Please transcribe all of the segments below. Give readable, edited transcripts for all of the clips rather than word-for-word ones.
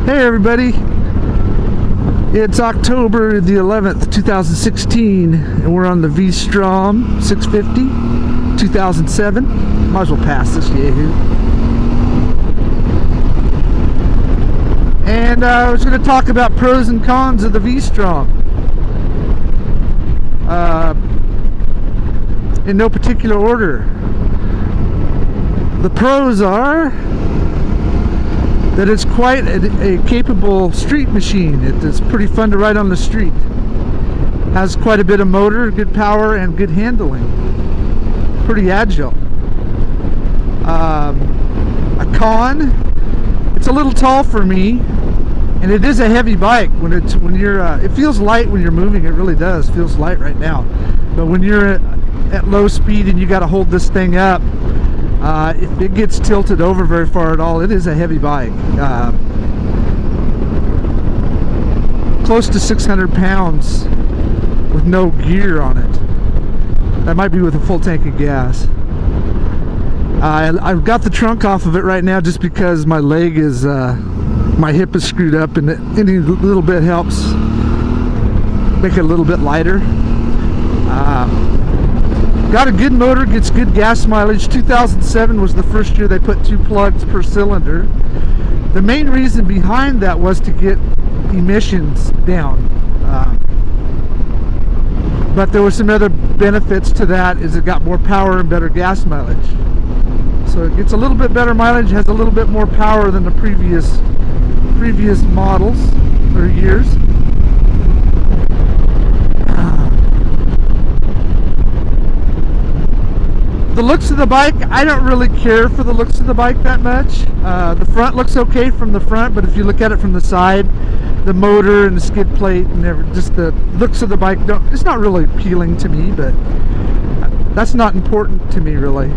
Hey everybody, it's October the 11th, 2016, and we're on the v-strom 650, 2007. Might as well pass this yahoo. And I was going to talk about pros and cons of the v-strom. In no particular order. The pros are that it's quite a capable street machine. It's pretty fun to ride on the street. Has quite a bit of motor, good power, and good handling. Pretty agile. A con, it's a little tall for me, and it is a heavy bike. It feels light when you're moving. It really does. It feels light right now. But when you're at low speed and you got to hold this thing up, if it gets tilted over very far at all, it is a heavy bike. Close to 600 pounds with no gear on it. That might be with a full tank of gas. I've got the trunk off of it right now just because my leg is, my hip is screwed up, and any little bit helps make it a little bit lighter. Got a good motor, gets good gas mileage. 2007 was the first year they put 2 plugs per cylinder. The main reason behind that was to get emissions down. But there were some other benefits to that, is it got more power and better gas mileage. So it gets a little bit better mileage, has a little bit more power than the previous models or years. The looks of the bike, I don't really care for the looks of the bike that much. The front looks okay from the front, but if you look at it from the side, the motor and the skid plate and just the looks of the bike, it's not really appealing to me, but that's not important to me really.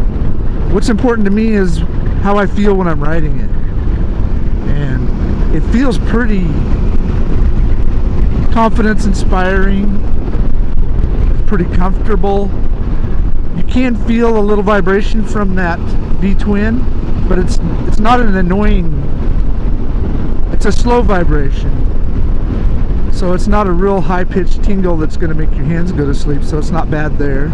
What's important to me is how I feel when I'm riding it. And it feels pretty confidence inspiring, pretty comfortable. You can feel a little vibration from that V-twin, but it's not an annoying, it's a slow vibration. So it's not a real high-pitched tingle that's going to make your hands go to sleep, so it's not bad there.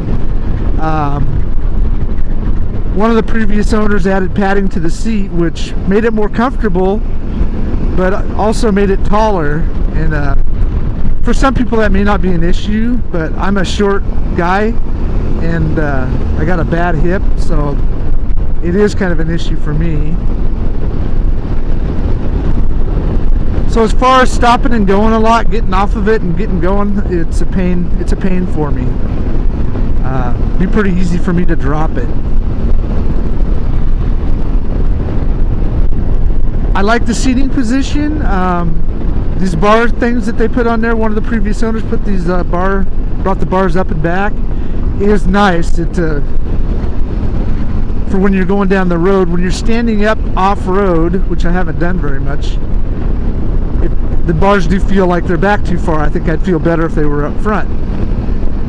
One of the previous owners added padding to the seat, which made it more comfortable, but also made it taller. And for some people that may not be an issue, but I'm a short guy, and I got a bad hip, so it is kind of an issue for me. So as far as stopping and going a lot, getting off of it and getting going, it's a pain for me. It'd be pretty easy for me to drop it. I like the seating position. These bar things that they put on there, one of the previous owners put these brought the bars up and back. It is nice. It for when you're going down the road. When you're standing up off-road, which I haven't done very much, the bars do feel like they're back too far. I think I'd feel better if they were up front.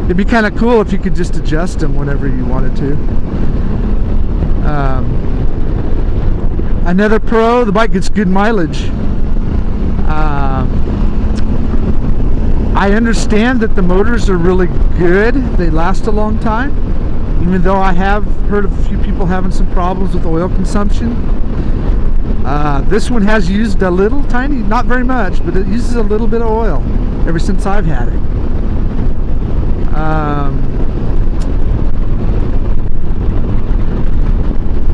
It'd be kind of cool if you could just adjust them whenever you wanted to. Another pro, the bike gets good mileage. I understand that the motors are really good. They last a long time, even though I have heard of a few people having some problems with oil consumption. This1 has used a little tiny, not very much, but it uses a little bit of oil ever since I've had it.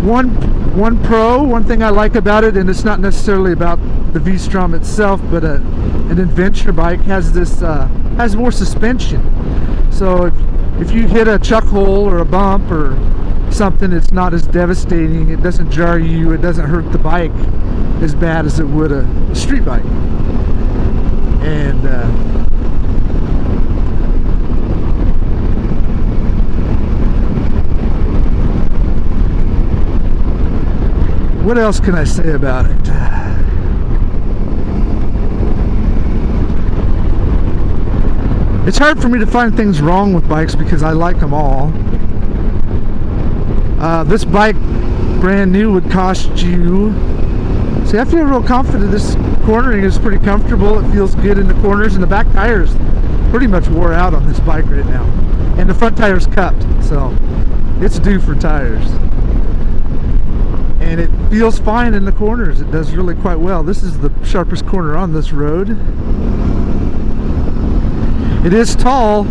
One thing I like about it, and it's not necessarily about the v-strom itself, but an adventure bike has more suspension. So if you hit a chuck hole or a bump or something, it's not as devastating. It doesn't jar you. It doesn't hurt the bike as bad as it would a street bike. And what else can I say about it? It's hard for me to find things wrong with bikes because I like them all. This bike brand new would cost you See, I feel real confident. This cornering is pretty comfortable. It feels good in the corners, and the back tires pretty much wore out on this bike right now. And the front tire's cupped, so it's due for tires. And it feels fine in the corners. It does really quite well. This is the sharpest corner on this road. It is tall.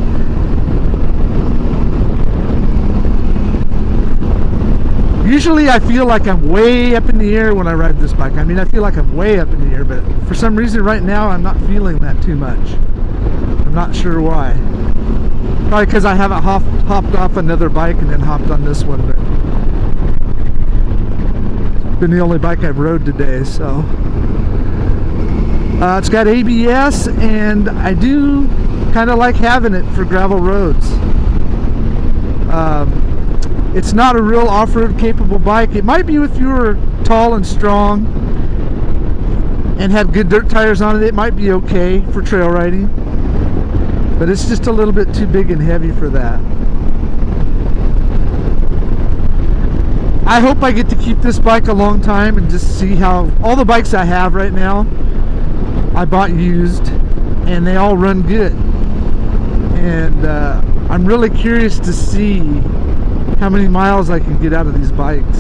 Usually I feel like I'm way up in the air when I ride this bike. I mean, I feel like I'm way up in the air, but for some reason right now I'm not feeling that too much. I'm not sure why. Probably because I haven't hopped off another bike and then hopped on this one, but it's been the only bike I've rode today, so. It's got ABS, and I do kind of like having it for gravel roads. It's not a real off-road capable bike. It might be if you were tall and strong and had good dirt tires on it. It might be okay for trail riding, but it's just a little bit too big and heavy for that. I hope I get to keep this bike a long time and just see how all the bikes I have right now I bought used, and they all run good, and I'm really curious to see how many miles I can get out of these bikes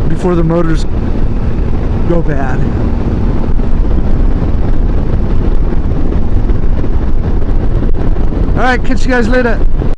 before the motors go bad. Alright, catch you guys later.